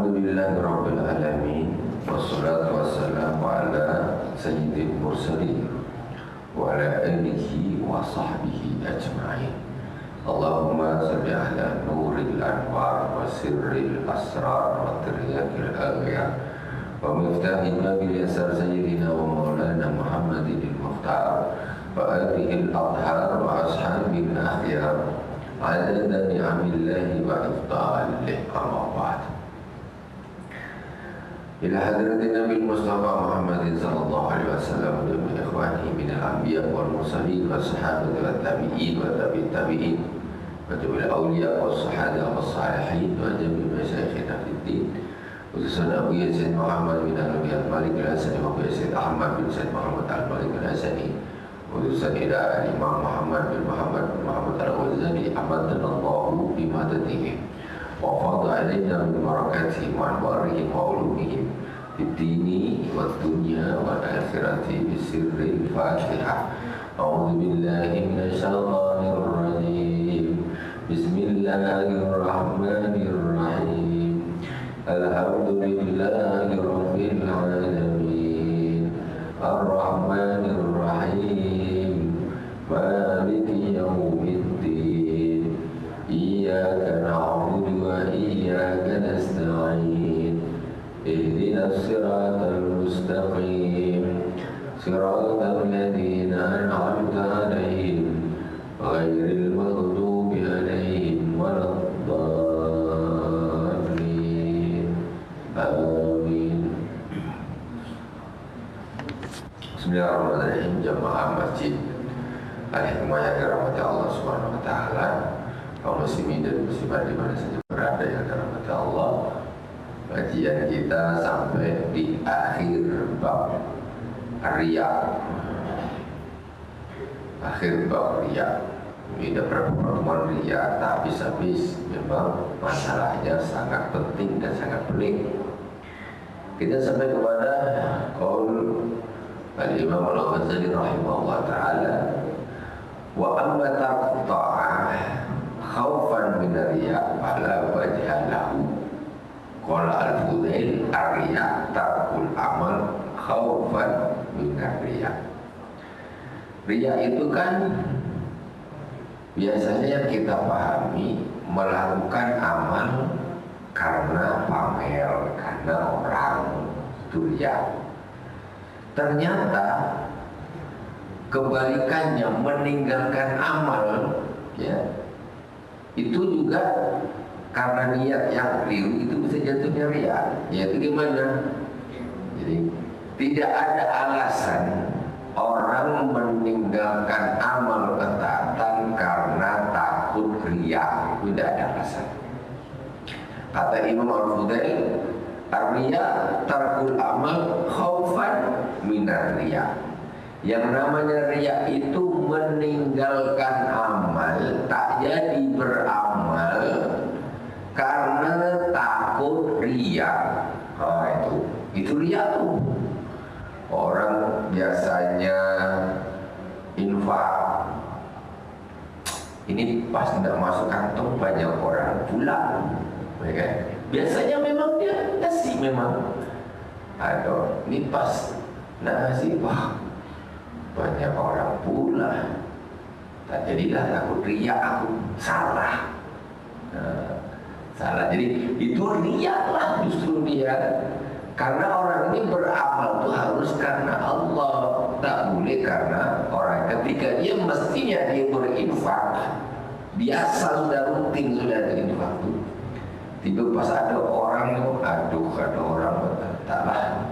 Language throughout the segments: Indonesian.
Alhamdulillahirabbil alamin wassalatu wassalamu ala sayyidil mursalin wa ala alihi wa sahbihi ajma'in. Allahumma salli ala nuril anwar wa sirril asrar wa tiryakil aghyar wa miftahil babil yasar sayyidina wa maulana Muhammadin al-Mukhtar wa alihi al-adhar wa ashabil akhyar adada ni'amillahi wa ifdalih amma ba'd. Ila hadratin Nabi Mustafa Muhammadin sallallahu alaihi wasallam wa ikhwanihi min al-anbiya wal mursalin wa sahabati wa tabi'in wa tabi'in wa tabi'il awliya wa sahada wa salihin wa jami' masyayikhina fid din khususan Abu Yazid Muhammad bin Abi al-Malik al-Hasani wa Abu Yazid Ahmad bin Said Muhammad al-Malik al-Hasani khususan ila Imam Muhammad bin Muhammad al-Ghazali amadallahu bimadatihi wa fadha alaina min barakatihim wa anwarihim wa ulumihim fid dini wad dunya wal akhirati bisirril Fatihah. A'udzu billahi minasy syaithanir rajim. Bismillahirrahmanirrahim. Alhamdulillahi rabbil alamin. Ar-Rahmanir Rahim. Maliki yaumiddin. Iyyaka na'budu wa iyyaka nasta'in. Ihdinas siratal mustaqim. Siratal ladzina an'amta 'alaihim ghairil maghdubi 'alaihim waladdallin. Amin. Bismillahirrahmanirrahim. Jamaah Masjid Al-Hikmah yang dirahmati Allah Subhanahu wa taala, kaum muslimin dan muslimat di mana saja berada yang dirahmati Allah. Kajian kita sampai di akhir bab riya. Akhir bab riya. Ini ada berapa pertemuan riya tak habis-habis. Memang masalahnya sangat penting dan sangat pelik. Kita sampai kepada qaul Al-Imam Al-Ghazali rahimahullah ta'ala, wa amma tarku ta'ah khaufan min riya fala wajha lahu. Qala al-Fudail ar-riya tarkul amal khaufan min riya. Riya itu kan biasanya yang kita pahami melakukan amal karena pamer, karena orang, itu riya. Ternyata kebalikannya, meninggalkan amal, ya, itu juga karena niat yang keliru, itu bisa jatuhnya riya. Yaitu gimana? Jadi tidak ada alasan orang meninggalkan amal ketaatan karena takut riya. Itu tidak ada alasan. Kata Imam Al-Fudail, ar-riya tarkul amal khaufan minar riya. Yang namanya riya itu meninggalkan amal, tak jadi beramal karena takut riya. Itu riya tuh. Orang biasanya infak, ini pas tidak masuk kantong banyak orang pulang, ya kan? Biasanya memang dia ngasih memang. Aduh, ini pas ngasih, wah banyak orang pula. Tak jadilah takut riya, aku salah. Salah. Jadi itu riya lah justru dia. Karena orang ini beramal itu harus karena Allah, tak boleh karena orang. Ketika dia mestinya dia berinfak, biasa sudah rutin sudah berinfak tuh. Tiba pas ada orang itu, aduh ada orang taklah,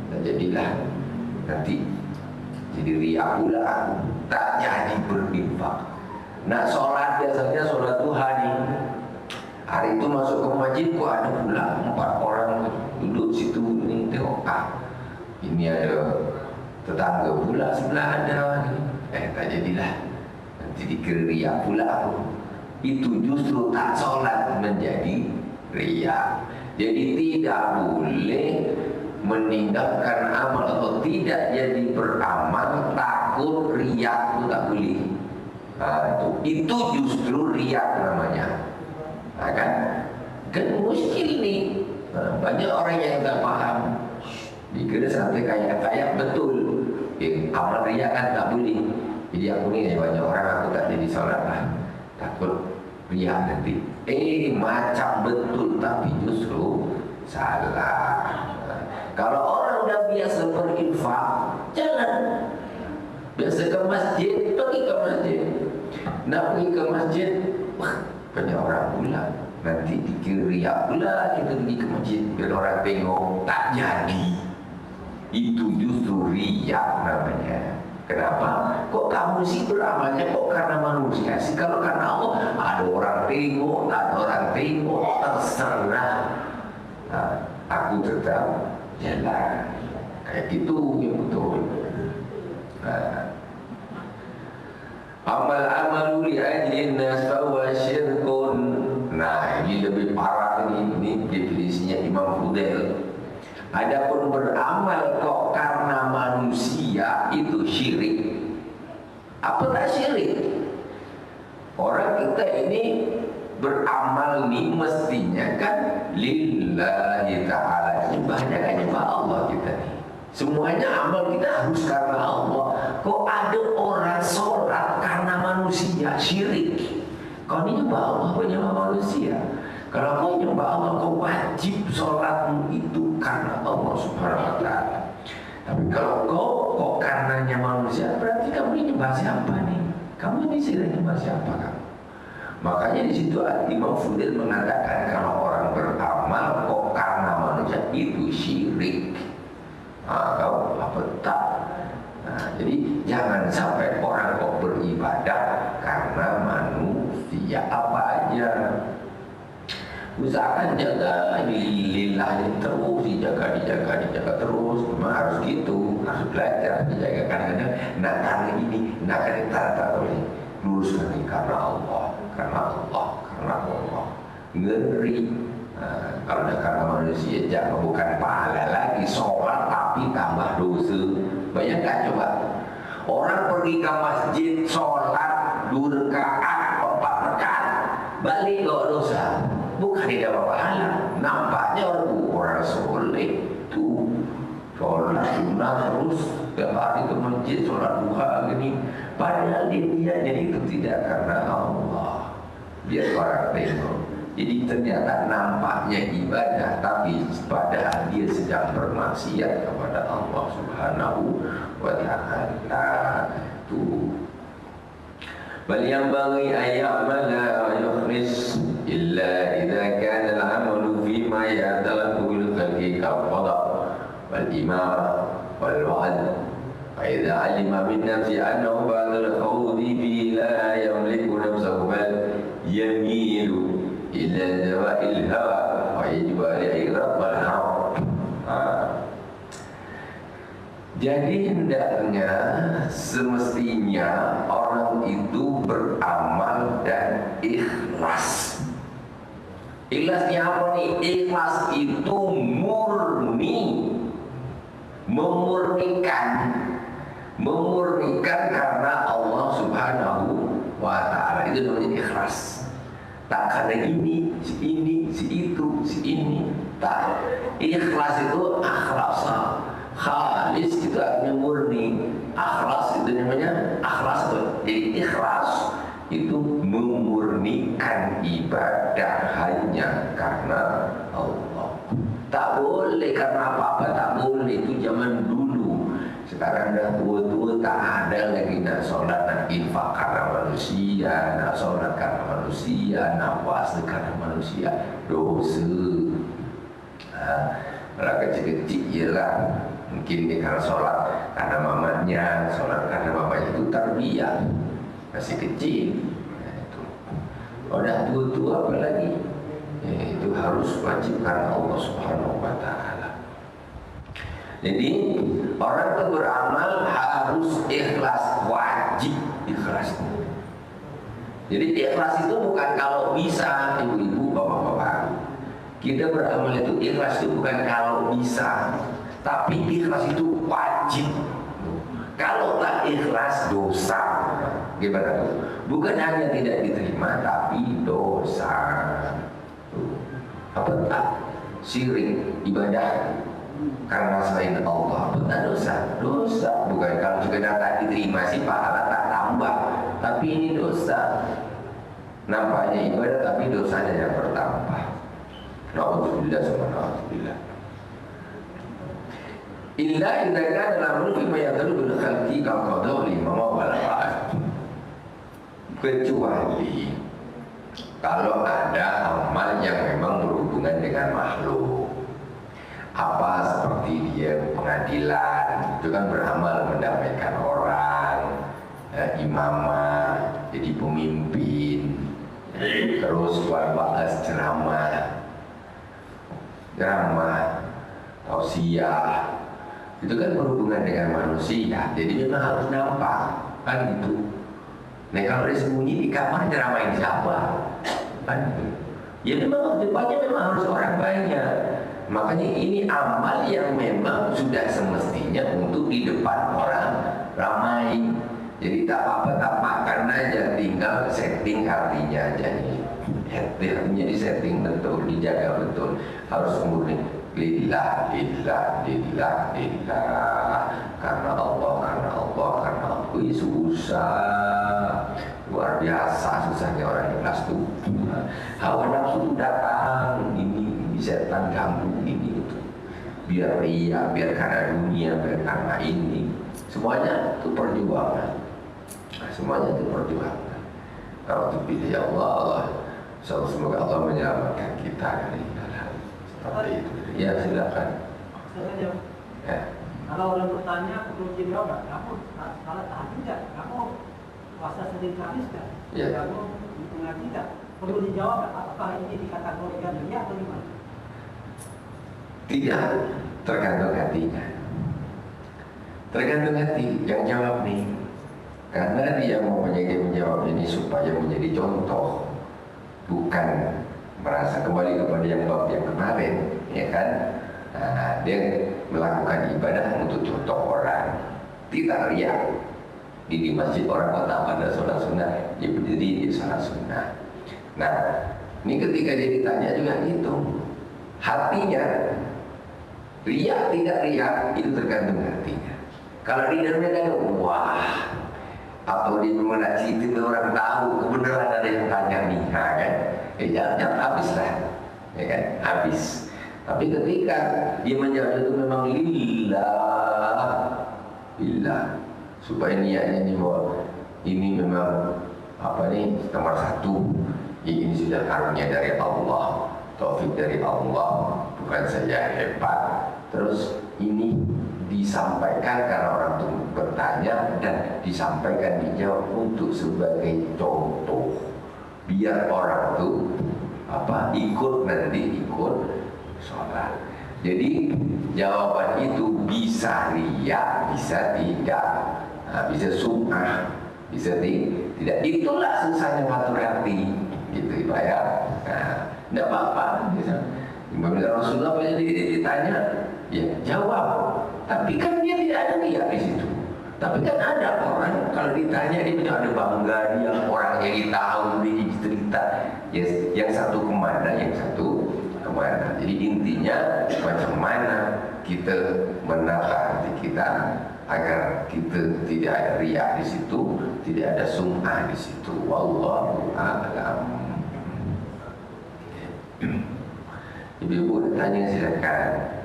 tak jadilah nanti jadi riya pula, tak jadi berinfak. Nah sholat biasanya sholat duha nih, hari itu masuk ke masjid kok ada pula 4 orang duduk situ, ini tengok ini ada tetangga pula sebelah ada, tak jadilah nanti dikira riya pula aku. Itu justru tak sholat menjadi riya. Jadi tidak boleh meninggalkan amal atau tidak jadi beramal takut riya, itu tak boleh. Itu justru riya namanya. Kan muskil nih. Banyak orang yang tak paham, dikira sampai kayak betul. Amal riya kan tak boleh. Jadi aku ni banyak orang aku tak jadi solat lah, takut riya nanti. Macam betul tapi justru salah. Kalau orang udah biasa berinfak, jangan. Biasa ke masjid, pergi ke masjid. Nak pergi ke masjid, banyak orang pula. Nanti dikira riak pula kita pergi ke masjid biar orang tengok, tak jadi. Itu justru riak namanya. Kenapa? Kok kamu sih beramalnya kok karena manusia sih? Kalau karena Allah, ada orang tengok, tak ada orang tengok, terserah. Nah, aku tetap jalan. Kayak gitu yang betul. Amal-amal li ajlin nas fa huwa syirkun. Nah, ini lebih parah ini definisinya Imam Fudail. Adapun beramal kok karena manusia itu syirik. Apa tak syirik? Orang kita ini beramal nih mestinya kan lillahi ta'ala, ibadahnya kan nyembah Allah kita nih. Semuanya amal kita harus karena Allah. Kok ada orang sholat karena manusia, syirik. Kau ini nyembah Allah, kau nyembah manusia. Kalau kau nyembah Allah, kau wajib sholatmu itu karena Allah Subhanahu wa ta'ala. Tapi kalau kok karenanya manusia, berarti kamu nyembah siapa nih? Kamu ini sedang nyembah siapa kamu? Makanya di situ Imam Fudail mengatakan kalau orang beramal kok karena manusia itu syirik. Kau apa tak? Jadi jangan sampai orang kok beribadah karena manusia apa aja. Usahakan jaga lillah terus, dijaga terus. Memang harus gitu, harus belajar dijaga. Kadang-kadang nak karena ini, nak karena tak boleh. Luruskan ini karena Allah. Ngeri. Kalau ada karena manusia, jangan bukan pahala lagi sholat tapi tambah dosa. Bayangkan coba, orang pergi ke masjid sholat 2 rakaat, 4 rakaat, balik ke dosa. Bukan tidak pahala. Nampaknya orang soleh tu sholat sunnah terus setiap hari ke masjid sholat duha gini. Padahal dia jadi itu tidak karena Allah. Biar orang tengok. Jadi ternyata nampaknya ibadah, tapi padahal dia sedang bermaksiat kepada Allah Subhanahu wa ta'ala. Itu. Bal yang bagi ayat mana yukhlis illa idza kana al-amalu fi ma ya'talabu bil khalqi kal-qada wal imama wal wa'd. Fa idza 'alima min nafsi annahu ba'da al-khawdi fi la yamliku nafsahu bal yamilu ila zawa'il hawa wa yajibu alaihi rabbal hawa. Jadi hendaknya semestinya orang itu beramal dan ikhlas. Ikhlasnya apa nih? Ikhlas itu murni, memurnikan karena Allah Subhanahu wa ta'ala. Itu namanya ikhlas. Tak karena ini, si itu, si ini. Tak. Ikhlas itu akhlasa. Khalis itu artinya murni. Akhlas itu namanya akhlas itu. Jadi ikhlas itu memurnikan ibadah hanya karena Allah. Tak boleh karena apa-apa, tak boleh. Itu zaman dulu. Sekarang dah tua-tua tak ada lagi nak solat, nak infak karena manusia, nak solat karena manusia, nak puasa karena manusia. Dosa. Kalau kecil-kecil ialah mungkin dia karena sholat karena mamanya, sholat karena bapaknya, itu tarbiyah, masih kecil. Itu. Udah tua-tua apa lagi? Itu harus wajib karena Allah Subhanahu wa ta'ala. Jadi orang itu beramal harus ikhlas, wajib ikhlas. Jadi ikhlas itu bukan kalau bisa, ibu-ibu, bapak-bapak. Kita beramal itu ikhlas itu bukan kalau bisa, tapi ikhlas itu wajib. Kalau tak ikhlas dosa. Gimana tuh? Bukan hanya tidak diterima, tapi dosa. Apa tak? syirik ibadah karena selain Allah, bukan dosa. Bukan kalau sekedar tak diterima sih pahala tak tambah, tapi ini dosa. Nampaknya ibadah tapi dosanya yang bertambah. Na'udzubillah subhanallah. Illa idza kana al-amru fima yadullu bil khalqi kal qada'i mama wal fa'al. Kecuali kalau ada amal yang memang berhubungan dengan makhluk. Apa seperti dia pengadilan, itu kan beramal mendamaikan orang, imamah, jadi pemimpin, terus bahas ceramah, tausiah, itu kan berhubungan dengan manusia, jadi memang harus nampak, kan gitu. Nah kalau dia sembunyi di kamar ceramahin siapa? Kan? Ya memang depannya memang harus orang banyak. Makanya ini amal yang memang sudah semestinya untuk di depan orang ramai. Jadi tak apa-apa, tak makan aja, tinggal setting hatinya aja nih. Hatinya di setting betul, dijaga betul. Harus murni lillah. Karena Allah. Wih, susah. Luar biasa susahnya orang ikhlas tuh. Hawa nafsu datang, ini setan ganggu ini itu. Biar ria, biar karena dunia, biar karena ini. Semuanya itu perjuangan. Kalau terpilih ya Allah, semoga Allah menyelamatkan kita dari hal seperti itu. Ya silakan. Ya. Kalau orang bertanya perlu dijawab, kamu salah tahajud tidak? Kamu puasa Senin Kamis tidak? Ya. Kamu mengaji tidak? Perlu dijawab, apakah ini dikategorikan riya atau gimana? Tidak, tergantung hatinya. Tergantung hati yang jawab nih. Karena dia mau menjawab ini supaya menjadi contoh, bukan merasa kembali kepada yang bab yang kemarin, ya kan? Nah, dia melakukan ibadah untuk contoh orang, tidak riya. Di masjid orang kota pada sholat sunnah, dia berdiri di sholat sunnah. Nah, ini ketika dia ditanya juga gitu, hatinya riya tidak riya itu tergantung hatinya. Kalau di dalamnya kan wah, atau di mengaji itu orang tahu kebenaran ada yang tanya nih, nah, kan? Jangan habis lah, ya kan? Habis. Tapi ketika dia menjawab itu memang lillah, supaya niatnya ini bahwa ini memang apa nih nomor satu, ini sudah karunia dari Allah, taufik dari Allah, bukan saja hebat. Terus ini disampaikan karena orang itu bertanya dan disampaikan dijawab untuk sebagai contoh, biar orang itu ikut sholat. Jadi jawaban itu bisa riya, bisa tidak, bisa sum'ah, bisa tidak. Itulah susahnya ngatur hati, gitu Pak ya. Tidak apa-apa. Bila Rasulullah banyak ditanya, ya jawab. Tapi kan dia tidak ada riya di situ. Tapi kan ada orang kalau ditanya dia ada bangga, dia orang yang tahu dia cerita. Yang satu kemana, yang satu kemana. Jadi intinya macam mana kita menata hati kita agar kita tidak ada riya di situ, tidak ada sum'ah di situ. Wallahu a'lam. Ibu-ibu tanya silakan.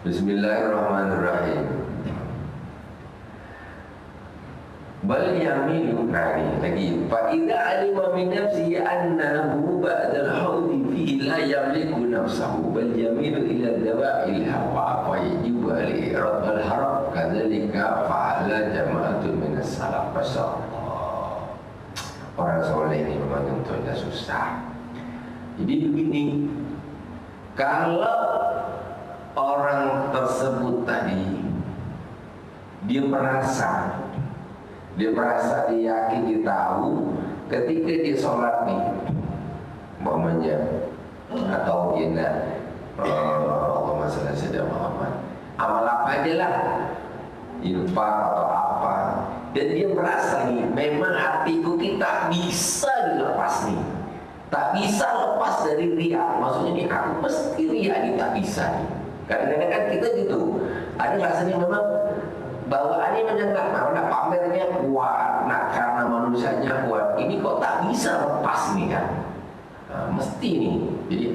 Bismillahirrahmanirrahim. Bal yaminu lagi fa idza alima min nafsihi annahu ba'da al-hawdi fihi la yamliku nafsahu bal yamilu ila dawa'il hawa fa yajibu alaihi radd al-haram kadzalika fa'ala jama'atun min as-salaf masyaallah. Orang soleh ini memang tentunya susah. Jadi begini, kalau orang tersebut tadi dia merasa, dia yakin, dia tahu ketika dia sholat nih, umpamanya atau inna Allahumma shalli ala Muhammad, amal apa aja lah, infak atau apa, dan dia merasa nih, memang hatiku kita bisa dilepas nih, Tak bisa lepas dari riya. Maksudnya nih, aku mesti riya ini tak bisa nih. Kadang-kadang kan kita gitu, ada rasanya memang bawaannya macam nak pamernya kuat, nak karena manusianya kuat. Ini kok tak bisa lepas nih kan? Nah, mesti nih. Jadi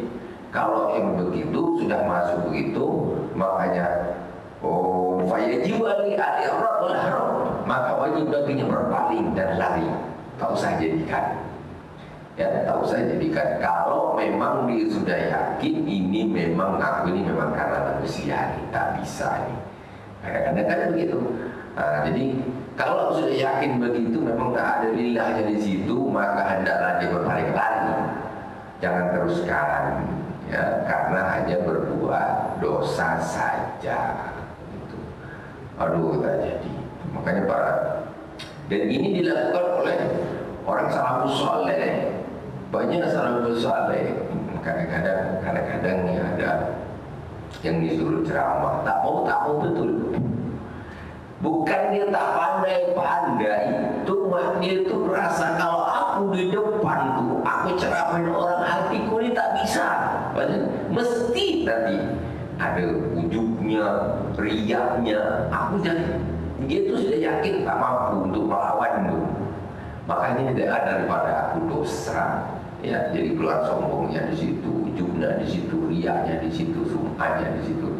kalau yang begitu sudah masuk begitu, makanya fayajib al-i'rad wal harab, maka wajib baginya berpaling dan lari. Tak usah jadikan. Ya, tak usah jadikan. Kalau memang dia sudah yakin ini memang aku ini memang karena manusia ini tak bisa ini. Kadang-kadang kan begitu. Nah, jadi kalau sudah yakin begitu memang tak ada lillahnya di situ, maka hendaklah dia berpaling lari. Jangan teruskan, ya, karena hanya berbuat dosa saja. Gitu. Aduh, tak jadi. Makanya dan ini dilakukan oleh orang salafus saleh. Banyak salafus saleh. Kadang-kadang ya ada yang disuruh ceramah, tak mau betul. Bukan dia tak pandai, dia itu merasa kalau aku di depan tuh, aku ceramahin orang, hatiku ini tak bisa. Mesti tadi ada ujubnya, riyaknya. Dia itu sudah yakin tak mampu untuk melawan itu. Makanya tidak ada daripada aku dosa. Ya, jadi keluar sombongnya di situ, ujubnya di situ, riyaknya di situ, sum'ahnya di situ.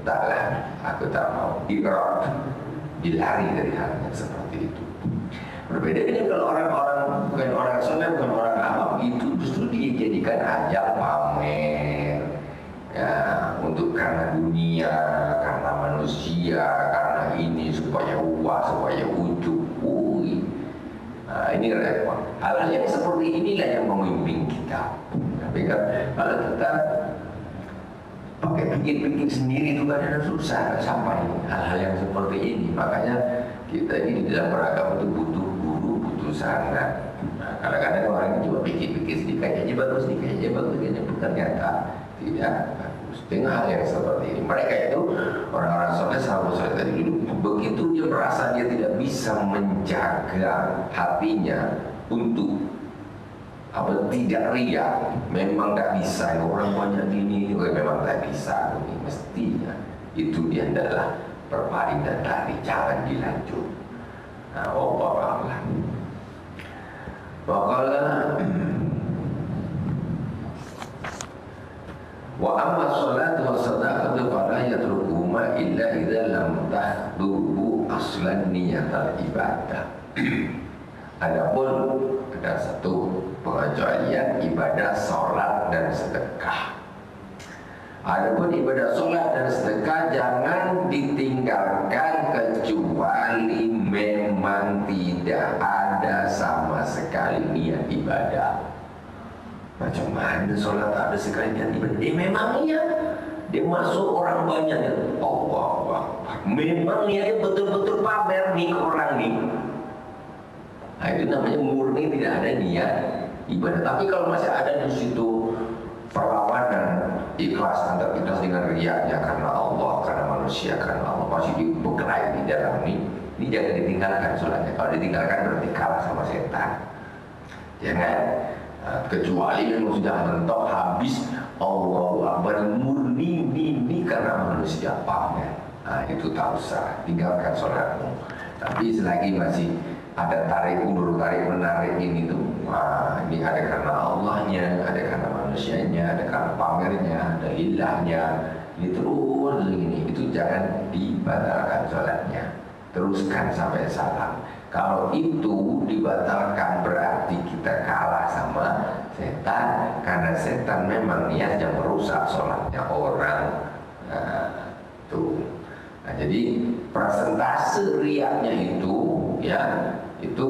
Taklah, aku tak mau. Iqrar, dilari dari hal yang seperti itu. Berbeda dengan kalau orang-orang bukan orang soleh, bukan orang awam, itu justru dijadikan ajang pamer. Ya, untuk karena dunia, karena manusia, karena ini supaya uas, supaya ujub. Nah, ini repot. Hal-hal yang seperti inilah yang memimpin kita. Tapi kan kalau kita pakai pikir-pikir sendiri itu kadang susah sampai hal-hal yang seperti ini. Makanya kita ini dalam beragama itu butuh guru, butuh sanad. Nah, kadang-kadang orang ini cuma pikir-pikir sedikit, kayaknya bagus, kayaknya ternyata tidak bagus. Dengan hal yang seperti ini, mereka itu orang-orang soleh, sahabat soleh tadi dulu, begitu dia merasa dia tidak bisa menjaga hatinya untuk tidak riya, memang tak bisa. Orang banyak gini juga memang tak bisa. Ini mestinya itu dia adalah berpaling dan lari, jangan dilanjut. Nah, Allah. Waqala wa amma salatu wa sadaqatu fala yatrukuhuma illa idza lam tahdubu aslan niyatal ibadah. Adapun ada satu pengecualian ibadah salat dan sedekah. Adapun ibadah salat dan sedekah jangan ditinggalkan kecuali memang tidak ada sama sekali niat ibadah. Macam mana solat ada sekali niat ibadah? Memang iya. Dia masuk orang banyak ya. Allah. Memang niatnya betul-betul pamer nih ke orang nih. Nah, itu namanya murni tidak ada niat ibadah. Tapi kalau masih ada di situ perlawanan, ikhlas antara ikhlas dengan riyaknya karena Allah, karena manusia, karena Allah, masih dibekelai di dalam ini jangan ditinggalkan solatnya. Kalau ditinggalkan berarti kalah sama setan. Jangan. Kecuali memang sudah mentok habis Allahu Akbar murni ini karena manusia pamer. Nah, itu tak usah tinggalkan sholatmu. Tapi selagi masih ada tarik ulur, tarik menarik ini tuh, ini ada karena Allahnya, ada karena manusianya, ada karena pamernya, ada lillahnya, ini terus begini, itu jangan dibatalkan sholatnya. Teruskan sampai salam. Kalau itu dibatalkan berarti kita kalah sama setan, karena setan memang niatnya merusak sholatnya orang. Tuh. Nah, jadi persentase riaknya itu ya itu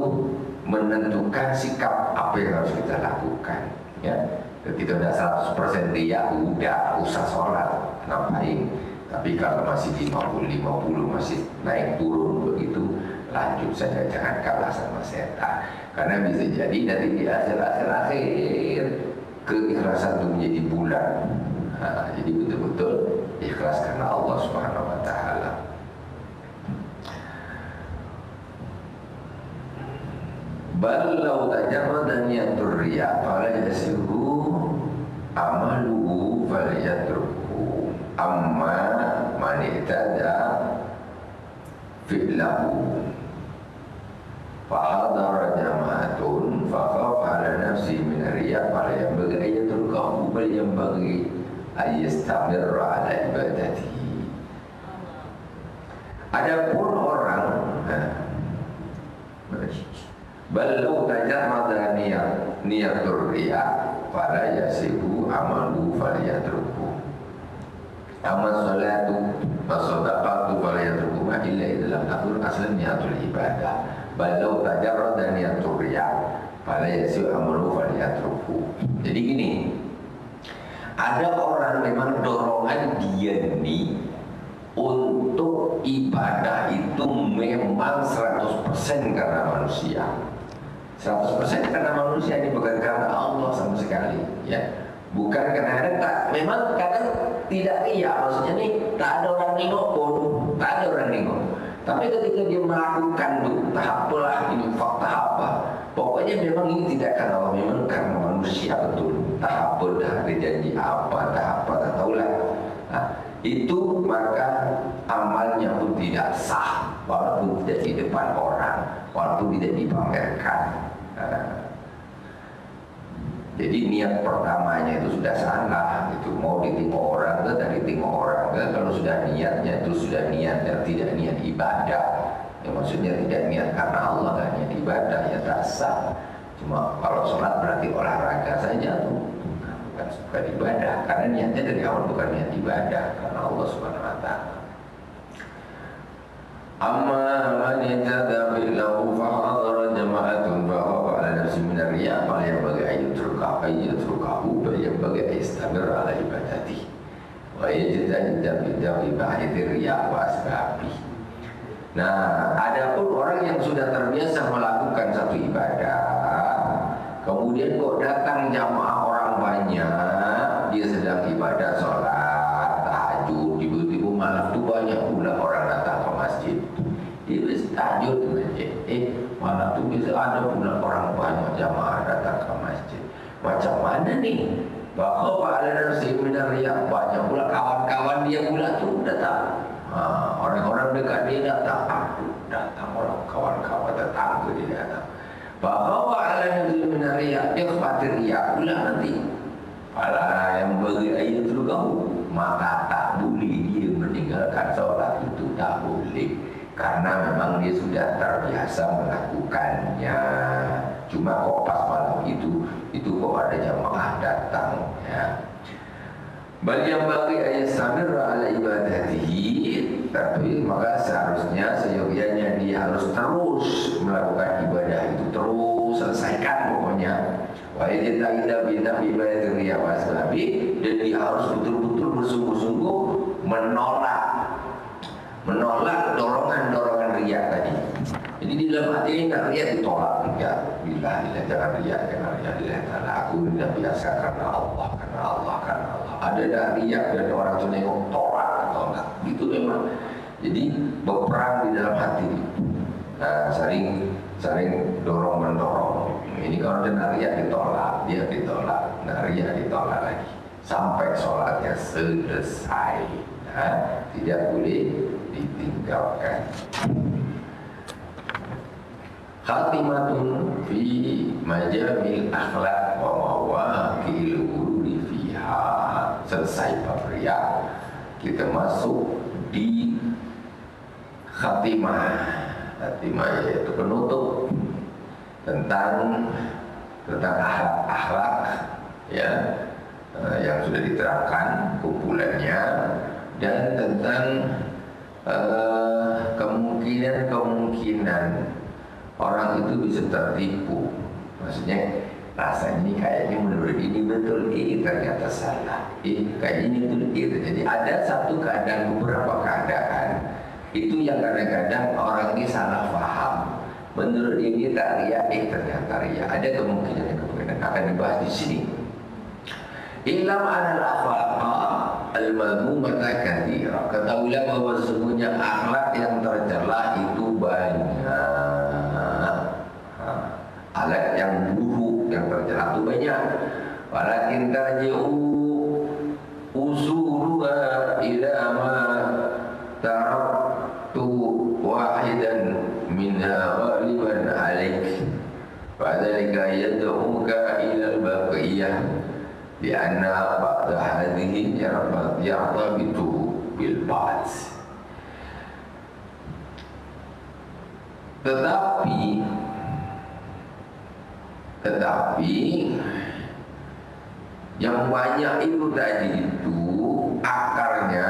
menentukan sikap apa yang harus kita lakukan. Ya, ketika udah 100% riak udah usah sholat, ngapain? Tapi kalau masih 50-50 masih naik turun begitu, lanjut saja, jangan kalah sama setan. Karena bisa jadi nanti di akhir keikhlasan itu menjadi bulan. Nah, jadi betul-betul ikhlas karena Allah Subhanahu wa taala. Bal law tajarrada niyatur riya fala yasihu amaluhu falyatruku amma man i'tada fi'lahu fahadara jama'atun fakhafa ala nafsi min riya fala yanbaghi an yatrukahu bal yanbaghi an yastamirra ala ibadatihi. Adapun orang balau tajarrada niyatur riya fala yasihu amalu falyatruku amma salatu wasadaqatu falyatruku ma illa idza lam aslan niyatul ibadah balau tajarrada niyatur riya fala yasihu amalu falyatruku. Jadi gini, ada orang memang dorongan dia nih untuk ibadah itu memang 100% karena manusia. 100% karena manusia, ini bukan karena Allah sama sekali, ya. Bukan karena memang kadang tidak riya, maksudnya nih tak ada orang nengok pun, tak ada orang nengok. Tapi ketika dia melakukan tuh tahap lah ini fakta apa, pokoknya memang ini tidak karena Allah, memang karena manusia betul. Tahap dah janji apa, tahap apa tak tahulah. Nah, itu maka amalnya pun tidak sah, walaupun tidak di depan orang, walaupun tidak dipamerkan. Jadi niat pertamanya itu sudah salah, itu mau ditinggal orang ke, tadi tinggal orang ke. Kalau sudah niatnya itu sudah niat dan tidak niat ibadah, ya maksudnya tidak niat karena Allah, dan niat ibadah, ya tak sah. Cuma kalau sholat berarti olahraga saja tuh, bukan ibadah, karena niatnya dari awal bukan niat ibadah karena Allah Subhanahu Wa Taala. Amma man yatada billahu fahadara jama'atun fahawa ala nafsi min ar-riya fala yanbaghi an yatrukahu bal yanbaghi an yastamir ala ibadatihi wa yajtahida fi ba'di riya wa asbabi. Nah, adapun orang yang sudah terbiasa melakukan satu ibadah, kemudian kok datang jamaah orang banyak, dia sedang ibadah sholat tahajud, tiba-tiba malam itu banyak pula orang datang ke masjid. Dia bisa tahajud di masjid, malam itu bisa ada pula orang banyak jamaah datang ke masjid. Macam mana nih? Bahwa Pak Nafsi minar riya, banyak pula kawan-kawan dia pula tuh datang. Orang-orang dekat dia datang, datang orang kawan-kawan tetangga dia datang. Bahwa Pak Nafsi minar riya, dia khawatir riya pula nanti. Fala yang bagi ayat dulu kamu, maka tak boleh dia meninggalkan sholat itu, tak boleh, karena memang dia sudah terbiasa melakukannya. Cuma kok pas malam itu kok ada jamaah datang, ya. Bal yang bagi ayat samir ala ibadatihi, tapi maka seharusnya seyogianya dia harus terus melakukan ibadah itu, terus selesaikan pokoknya. Wa yajtahida bi ibadatir riya wa asbabi, dan dia harus betul-betul bersungguh-sungguh menolak dorongan riya tadi. Jadi di dalam hati ini tak riya ditolak, ya bila jangan riya taala, aku tidak biasa karena Allah. Ada dari riya, ada orang tu nengok tolak atau enggak, gitu memang. Jadi berperang di dalam hati, saling dorong mendorong. Ini kalau ada riya ditolak, dia ditolak, riya ditolak lagi sampai sholatnya selesai, tidak boleh ditinggalkan. Khatimatun fi majamil akhlak wa mawaqil ururi fiha. Selesai bab riya, kita masuk di khatimah. Khatimah yaitu penutup tentang akhlak, ya, yang sudah diterangkan kumpulannya, dan tentang kemungkinan orang itu bisa tertipu. Maksudnya rasanya ini kayaknya menurut ini betul, ternyata salah, kayak ini betul, jadi ada satu keadaan, beberapa keadaan itu yang kadang-kadang orang ini salah paham. Menurut ini tak riya, ternyata riya. Ada kemungkinan akan dibahas di sini. Ilam anal akhlaqa al-madhumata katsira. Ketahuilah bahwa sesungguhnya akhlak yang tercela itu banyak. taraktu wahidan minha ghaliban alaik fadzalika yad'uka ila al-baqiyah li'anna ba'da hadhihi yartabitu bil ba'd. Tetapi yang banyak itu tadi itu akarnya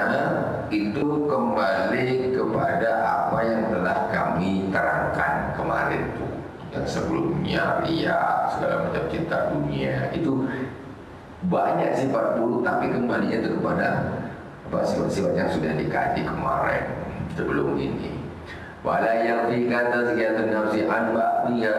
itu kembali kepada apa yang telah kami terangkan kemarin itu. Yang sebelumnya riya, segala macam cinta dunia itu banyak sifat buruk, tapi kembalinya itu kepada apa sifat-sifat yang sudah dikaji kemarin sebelum ini. Wala yakfika tazkiyatun nafsi an ba'diha,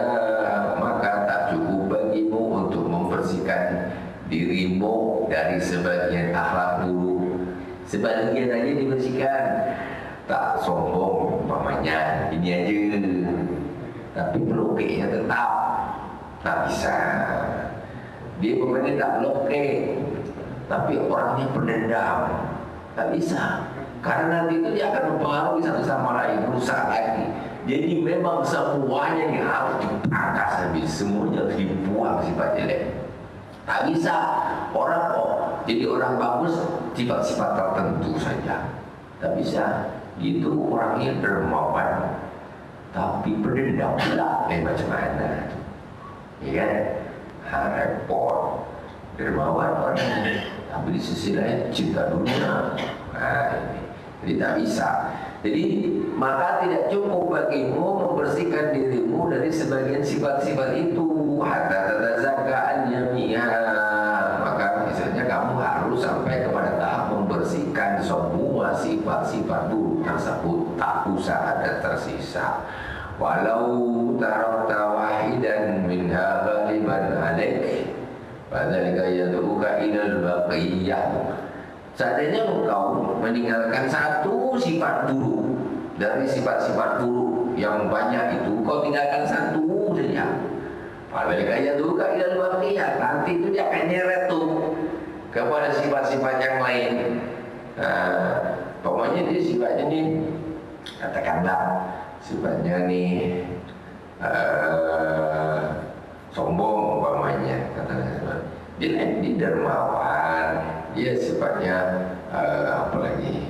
maka tak cukup bagimu untuk membersihkan dirimu dari sebagian akhlak buruk. Sebagian aja dibersihkan, tak sombong umpamanya, ini aja. Tapi blokenya tetap tak bisa. Dia bukannya tak bloke, tapi orangnya pendendam, tak bisa. Karena nanti itu dia akan mempengaruhi satu sama lain, rusak lagi. Jadi memang semuanya yang harus dipangkas habis, semuanya harus dibuang sifat jelek. Tak bisa orang jadi orang bagus sifat-sifat tertentu saja. Tak bisa. Gitu orangnya dermawan, tapi pendendam pula. Macam mana? Ya kan? Repot. Dermawan orang, tapi di sisi lain cinta dunia. Jadi tak bisa. Jadi maka tidak cukup bagimu membersihkan dirimu dari sebagian sifat-sifat itu. Hatta tatazakka an yamiha. Maka misalnya kamu harus sampai kepada tahap membersihkan semua sifat-sifat buruk tersebut, tak usah ada tersisa. Walau tarakta wahidan minha ghaliban alaik fadzalika yad'uka ilal baqiyah. Seandainya engkau meninggalkan satu sifat buruk dari sifat-sifat buruk yang banyak itu, kau tinggalkan satu saja. Fadzalika yad'uka ilal baqiyah. Nanti itu dia akan nyeret tuh kepada sifat-sifat yang lain. Pokoknya dia sifatnya ini, katakanlah sifatnya nih sombong umpamanya, katakanlah dia dermawan, dia sifatnya apalagi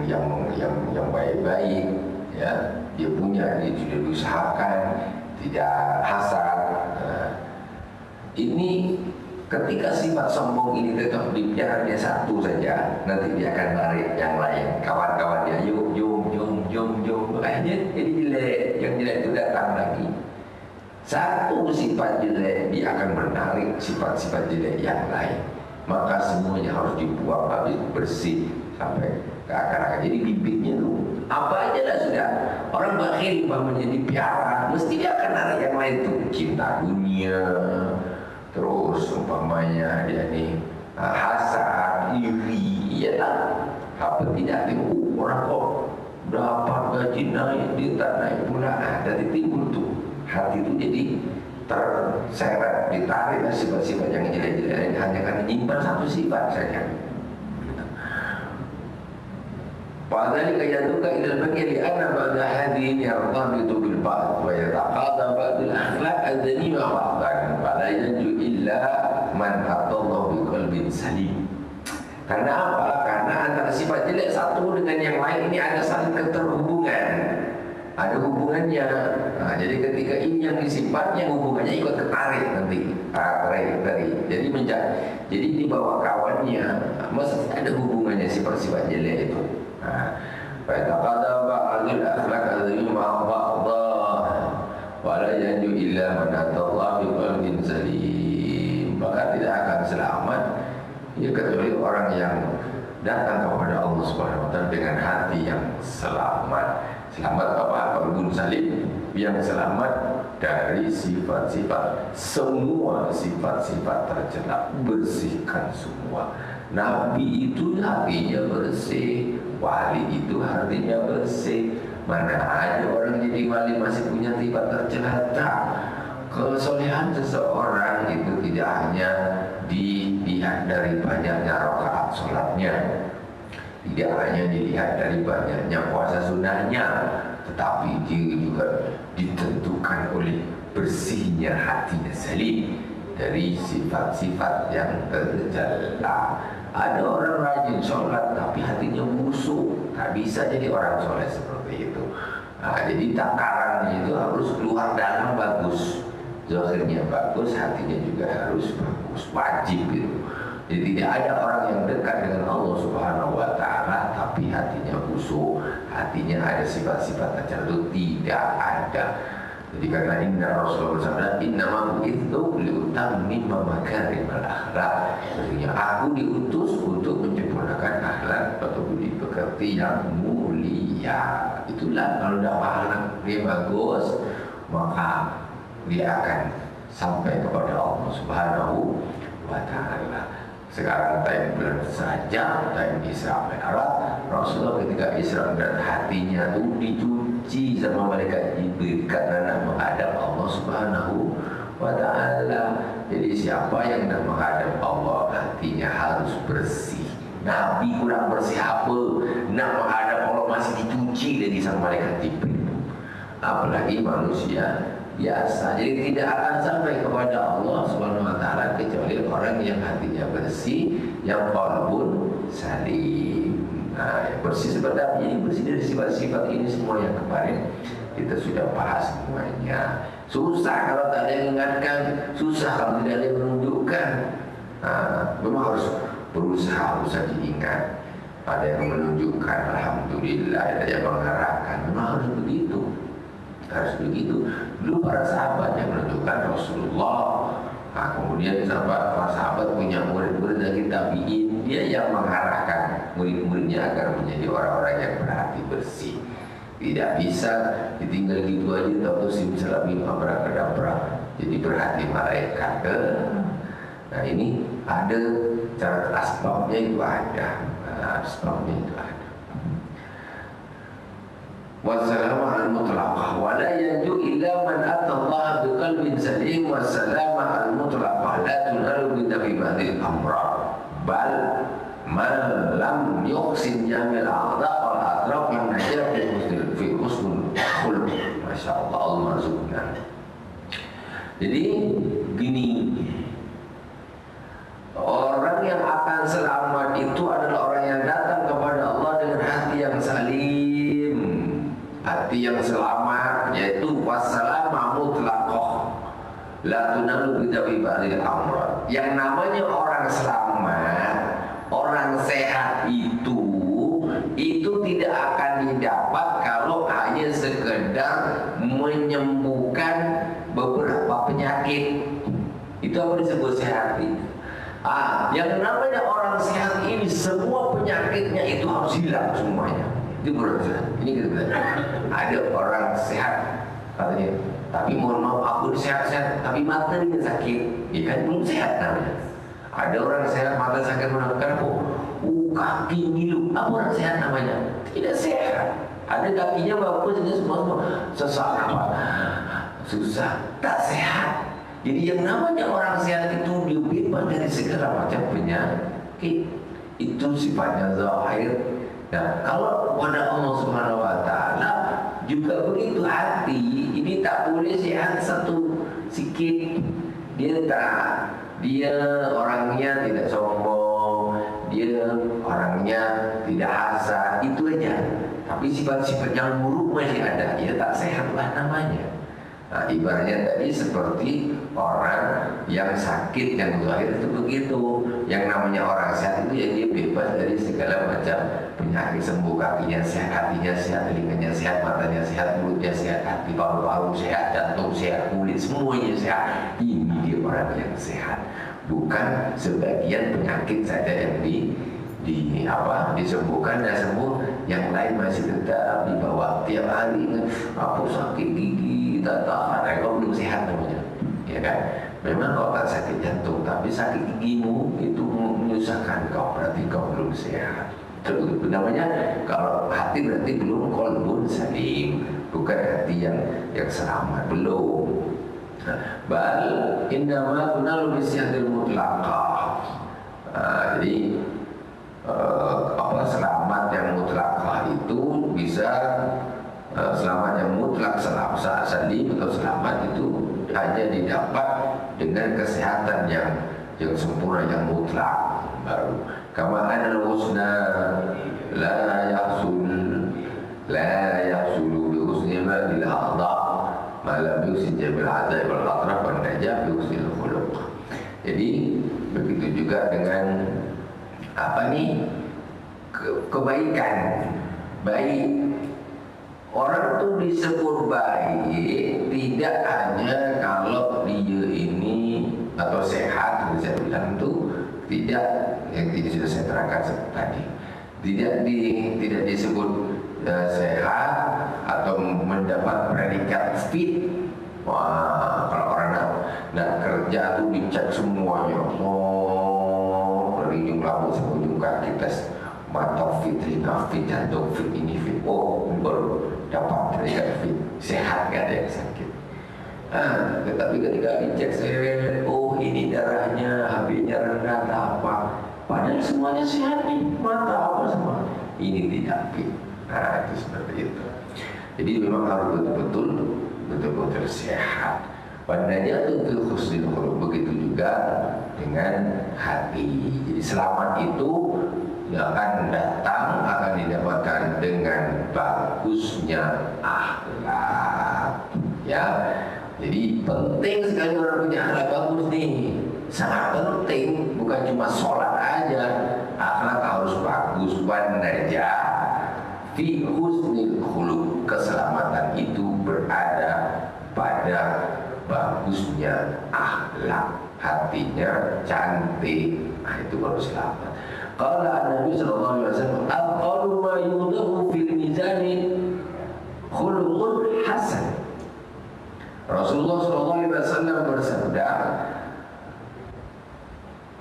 yang baik-baik, ya, dia punya, dia sudah diusahakan, tidak hasad. Ini ketika sifat sombong ini tetap dipiara dia satu saja, nanti dia akan lari yang lain, kawan-kawan dia jom, akhirnya jadi jelek, yang jelek itu datang lagi. Satu sifat jelek dia akan menarik sifat-sifat jelek yang lain, maka semuanya harus dibuang habis, bersih sampai ke akar-akar. Jadi bibitnya tuh apa aja lah sudah. Orang bakhil umpamanya dipiara, mesti dia akan narik yang lain tuh, cinta dunia, terus umpamanya dia nih hasad, iri, ya tak. Apa tidak tengok orang kok berapa gaji naik, dia tak naik pula. Dari timbul tuh hati itu jadi terseret, ditarik sifat-sifat yang jelek-jelek, hanya karena menyimpan satu sifat saja. Padahal kayaduka ilal baqiyah li'anna ba'da hadin yartabitu bil ba'd wa yataqadha ba'dul akhlaq ad-dhaniyah ba'dan fala yanju illa man atallahu bi qalbin salim. Karena apa? Karena antara sifat jelek satu dengan yang lain ini ada saling keterhubungan, ada hubungannya. Jadi ketika ini yang disifatnya, hubungannya ikut ketarik nanti, tarik. Jadi di bawah kawannya, mesti ada hubungannya sifat-sifat jelek itu. Fa'taqada ba'dul akhlaq al-dhimma ba'dah wa la yanju illa man atallaha bi qalbin salim. Maka tidak akan selamat ya kecuali orang yang datang kepada Allah Subhanahu wa taala dengan hati yang selamat. Selamat apa? Qalbun salim, yang selamat dari sifat-sifat, semua sifat-sifat tercela, bersihkan semua. Nabi itu hatinya bersih, wali itu hatinya bersih. Mana ada orang jadi wali masih punya sifat tercela? Kesolehan seseorang itu tidak hanya dilihat dari banyaknya rakaat sholatnya, Tidak hanya dilihat dari banyaknya puasa sunnahnya, tetapi dia juga ditentukan oleh bersihnya hatinya salim dari sifat-sifat yang tercela. Ada orang rajin sholat tapi hatinya busuk, tak bisa jadi orang sholat seperti itu. Jadi takarannya itu harus luar dalam bagus, zahirnya bagus, hatinya juga harus bagus, wajib itu. Jadi tidak ada orang yang dekat dengan Allah Subhanahu wa Ta'ala tapi hatinya busuk, hatinya ada sifat-sifat tertentu, tidak ada. Jadi karena inna Rasulullah bersabda, innama bu'itsu liutammima makarimal akhlak. Artinya aku diutus untuk menyempurnakan akhlak atau budi pekerti yang mulia. Itulah kalau dakwah ahlak dia bagus, maka dia akan sampai kepada Allah Subhanahu wa Ta'ala. Sekarang time bulan saja, time Isra Mi'raj. Rasulullah ketika Isra dan hatinya itu dicuci sama malaikat Jibril karena menghadap Allah Subhanahu wa Ta'ala. Jadi siapa yang nak menghadap Allah, hatinya harus bersih. Nabi kurang bersih apa? Nak menghadap Allah masih dicuci dari sama malaikat Jibril, apalagi manusia biasa. Jadi tidak akan sampai kepada Allah Subhanahu wa Ta'ala kecuali orang yang hatinya bersih, yang qalbun salim. Yang bersih sebenarnya ini bersih dari sifat-sifat ini semua yang kemarin kita sudah bahas semuanya. Susah kalau tak ada yang mengingatkan, susah kalau tidak ada yang menunjukkan. Memang harus berusaha diingat. Ada yang menunjukkan, alhamdulillah, ada yang mengarahkan. Memang harus begitu. Harus begitu. Dulu para sahabat yang menunjukkan Rasulullah. Kemudian para sahabat punya murid-murid dari tabi'in, dia yang mengarahkan murid-muridnya agar menjadi orang-orang yang berhati bersih. Tidak bisa ditinggal gitu aja atau simsalabim abrakadabra jadi berhati malaikat. Nah ini ada cara asbabnya itu ada. Asbabnya itu ada. Wassalamu ala mutlaqah wa la yanju illa man atallaha biqalbin salim wassalamu al mutlaqah la tunalu bi tabibadil amra bal man lam yuqsin jamil a'dha wal atraf man najab fi husnul khulq. Masyaallah, Allah marzukna. Jadi gini, orang yang akan selamat itu adalah orang yang datang kepada Allah dengan hati yang salim, hati yang selamat, yaitu wassalamah mutlaqah la tunalu bidawibaril amr. Yang namanya orang selamat, orang sehat itu tidak akan didapat kalau hanya sekedar menyembuhkan beberapa penyakit. Itu apa disebut sehat itu? Yang namanya orang sehat ini semua penyakitnya itu harus hilang semuanya. Itu berarti ini kita bilang ada orang sehat katanya, tapi mohon maaf aku sehat-sehat tapi mata ini sakit, ya kan belum sehat namanya. Ada orang sehat mata sakit menakutkan apa? Kaki ngilu, apa orang sehat namanya? Tidak sehat. Ada kakinya bagus saja semua sesak apa? Susah, tak sehat. Jadi yang namanya orang sehat itu dia bebas dari segala macam penyakit. Itu sifatnya zahir. Nah, kalau pada Allah Subhanahu wa Ta'ala juga begitu hati. Ini tak boleh sehat satu sikit. Dia orangnya tidak sombong, dia orangnya tidak hasad, itu aja. Tapi sifat-sifat yang buruk masih ada, ya tak sehat lah namanya. Nah, ibaratnya tadi seperti orang yang sakit yang zahir itu begitu. Yang namanya orang sehat itu ya dia bebas dari segala macam penyakit, sembuh, kakinya sehat, hatinya sehat, telinganya sehat, matanya sehat, mulutnya sehat, hati, paru-paru sehat, jantung sehat, kulit semuanya sehat. Ini dia orang yang sehat. Bukan sebagian penyakit saja yang disembuhkan dan sembuh, yang lain masih tetap dibawa tiap hari. Aku sakit gigi, tak tahan, kau belum sehat namanya, ya kan? Memang kau tak sakit jantung, tapi sakit gigimu itu menyusahkan kau, berarti kau belum sehat. Itu namanya kalau hati berarti belum qalbun salim, bukan hati yang selamat, belum. Bal innama tunalu bisihhatil mutlaqah. Jadi selamat yang mutlakah itu bisa selamat yang mutlak salim atau selamat itu hanya didapat dengan kesehatan yang sempurna, yang mutlak baru. Kama anal husna la yahsulu bi husni ma bil a'dha ma lam yusid bil a'dha wal atraf wan najah bi husnil khuluq. Jadi begitu juga dengan kebaikan. Baik, orang tuh disebut baik tidak hanya kalau dia ini atau sehat, saya bilang itu tidak, yang sudah saya terangkan tadi, tidak disebut sehat atau mendapat predikat fit. Wah, kalau orang nak kerja tuh dicek semuanya, dari ujung rambut sampai ujung kaki, tes mata fit, telinga fit, jantung fit, ini fit, baru dapat predikat fit, sehat, gak ada yang sakit. Tetapi ketika dicek ini darahnya, HB-nya rendah, apa, padahal semuanya sehat nih, mata apa semua, ini tidak fit. Itu seperti itu. Jadi memang harus betul-betul sehat. Padanya itu husnul khuluq. Begitu juga dengan hati. Jadi selamat itu akan datang, akan didapatkan dengan bagusnya akhlak. Ya. Jadi penting sekali orang punya akhlak bagus nih. Sangat penting, bukan cuma sholat aja. Akhlak harus bagus. Wan najah fi husnil khuluq. Keselamatan itu berada pada bagusnya akhlak, hatinya cantik, itu baru selamat. Qala Nabi sallallahu alaihi wasallam, aqallu ma yudahu fil mizani khuluqun hasan. Rasulullah sallallahu alaihi wasallam bersabda,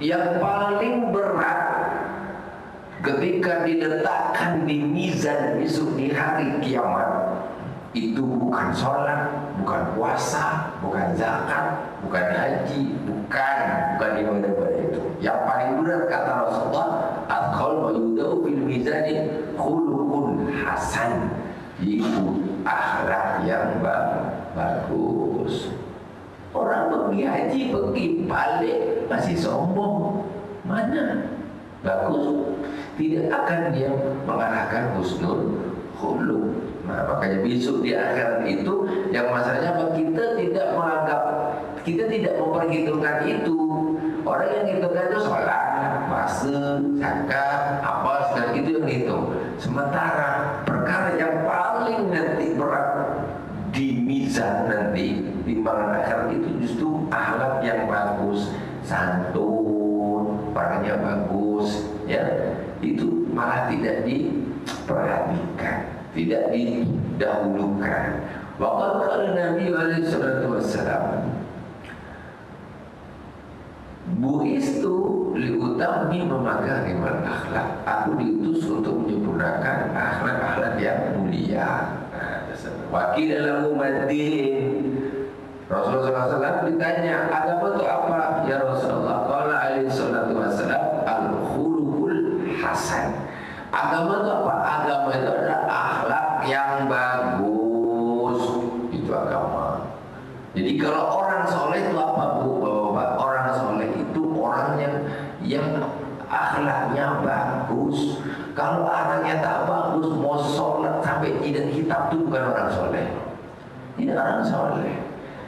yang paling berat ketika diletakkan di mizan besok di hari kiamat itu bukan sholat, bukan puasa, bukan zakat, bukan haji, bukan ibadah itu. Yang paling berat kata Rasulullah, aqall wa yudau fil mizani khuluqun hasan, yaitu akhlak yang bagus. Orang pergi haji, pergi balik masih sombong, mana bagus? Tidak akan dia mengarahkan husnul khuluq. Nah, makanya besok di akhirat itu yang masalahnya apa? Kita tidak memperhitungkan itu. Orang yang hitungkan itu sholat, puasa, zakat, apa segala itu yang dihitung. Sementara perkara yang paling nanti berat di mizan nanti timbangan akhirat itu justru akhlak yang bagus, santun, orangnya bagus, ya itu malah tidak diperhatikan, tidak didahulukan. Waqad qala Nabi alaihi salatu wassalam, buistu liutammi makarimal akhlak. Aku diutus untuk menyempurnakan akhlak-akhlak yang mulia. Wakil dalam umatin, Rasulullah SAW ditanya, agama itu apa? Ya Rasulullah, qala alaihi salatu wassalam, al-khuluqul hasan. Agama itu apa? Agama itu adalah akhlak yang bagus. Itu agama. Jadi kalau orang soleh itu apa, Bu? Bapak, orang soleh itu orang yang akhlaknya bagus. Kalau anaknya tak bagus, mau sholat sampai jidat hitam, itu bukan orang soleh. Tidak orang soleh.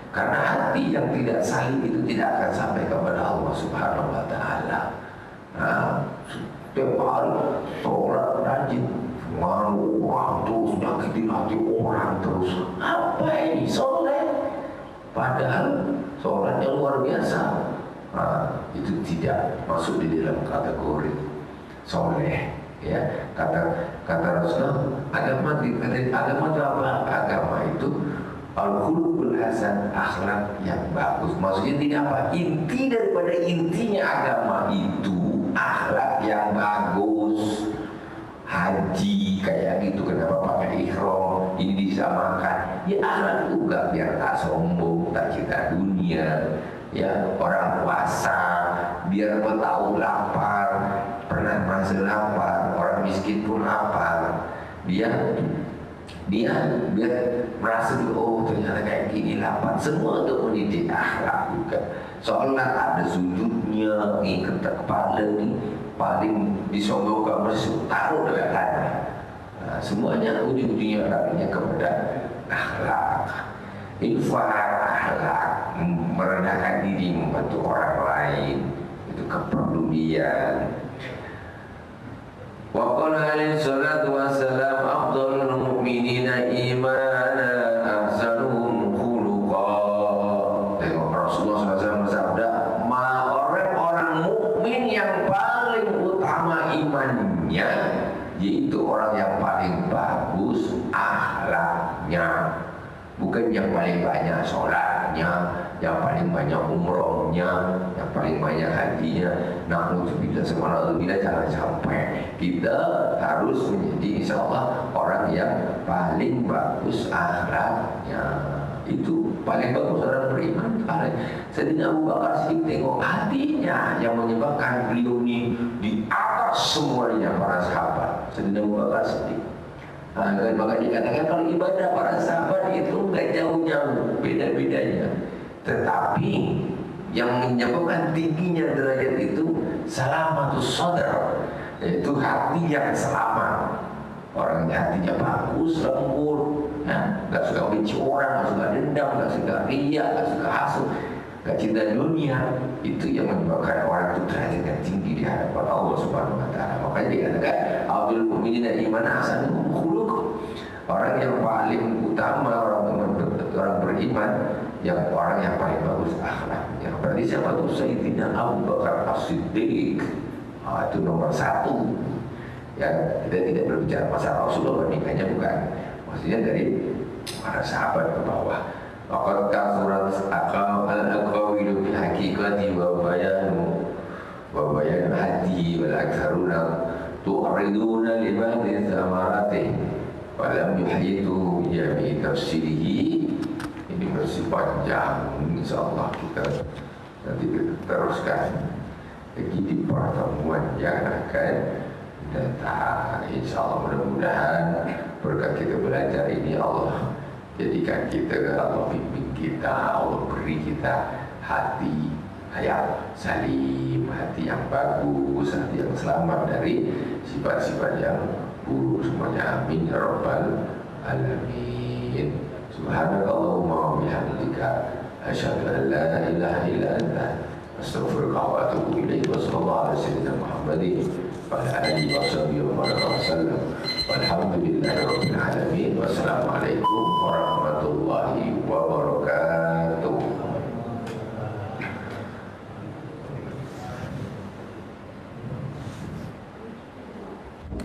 Karena hati yang tidak saling itu tidak akan sampai kepada Allah Subhanahu wa Ta'ala. Setiap hari sholat rajin, malu orang terus, nyakitin hati orang terus. Apa ini soleh? Padahal sholatnya luar biasa. Itu tidak masuk di dalam kategori soleh. Ya, kata Rasulullah, agama itu apa? Agama itu al-khuluqul hasan, akhlak yang bagus. Maksudnya tidak apa? Inti daripada intinya agama itu akhlak yang bagus. Haji kayak gitu, kenapa pakai ihram? Ini disamakan. Ya akhlak juga biar tak sombong, tak cinta dunia. Ya orang puasa biar tahu lapar, pernah merasa lapar, orang miskin pun lapar. Dia merasa oh ternyata kayak gini lapar. Semua untuk mendidik akhlak juga. Sholat ada sujudnya, ikat kepala ni paling disombongkan masih taruh dekat tanah. Nah, semuanya ujung-ujungnya arahnya kepada akhlak. Infak, akhlak, merendahkan diri, membantu orang lain, itu kepedulian. Wa qala alaihi salatu wassalam afdhalul mu'minina imana ahsanuhum khuluqa. Rasulullah SAW bersabda, orang-orang mukmin yang paling utama imannya yaitu orang yang paling bagus akhlaknya. Bukan yang paling banyak sholatnya, yang paling banyak umrohnya, yang paling banyak hajinya. Na'udzubillah subhanallah, jangan sampai. Kita harus menjadi insya Allah orang yang paling bagus akhlaknya. Itu paling bagus orang beriman. Sayyidina Abu Bakar Siddiq tengok hatinya yang menyebabkan beliau ini di atas semuanya para sahabat. Sayyidina Abu Bakar Siddiq. Maka dikatakan kalau ibadah para sahabat itu enggak jauh-jauh, beda-bedanya. Tetapi yang menyebabkan tingginya derajat itu salamatus sadar, yaitu hati yang selamat. Orang yang hatinya bagus, lembut, enggak suka benci orang, enggak suka dendam, enggak suka riya, enggak suka hasud, enggak cinta dunia. Itu yang menyebabkan orang itu derajatnya tinggi di hadapan Allah Subhanahu wa taala. Makanya dikatakan Abdul Mu'minin iman ahsanuhum khuluq. Orang yang paling utama orang beriman yang orang yang paling bagus akhlaknya. Berarti siapa itu? Sayyidina Abu Bakar As-Siddiq. Itu nomor satu. Ya, kita tidak berbicara masalah Rasulullah, nikahnya bukan. Maksudnya dari para sahabat ke bawah. Waqad kasurat al-aqawilu bil haqiqati wa bayanu hadi wal aktharuna tu'riduna libadi thamarati wa lam yuhitu jami tafsirihi. Ini masih panjang, insyaallah kita nanti teruskan lagi di pertemuan yang akan datang. Insyaallah mudah-mudahan berkat kita belajar ini Allah jadikan kita, Allah bimbing kita, Allah beri kita hati yang salim, hati yang bagus, hati yang selamat dari sifat-sifat yang buruk semuanya. Amin ya rabbal alamin. Subhanakallahumma wa bihamdika asyhadu an la ilaha illa anta astaghfiruka wa atubu ilaik. Wa sallallahu ala sayyidina Muhammadin wa ala alihi wa sahbihi wa sallam. Walhamdulillahi rabbil alamin. Wassalamu alaikum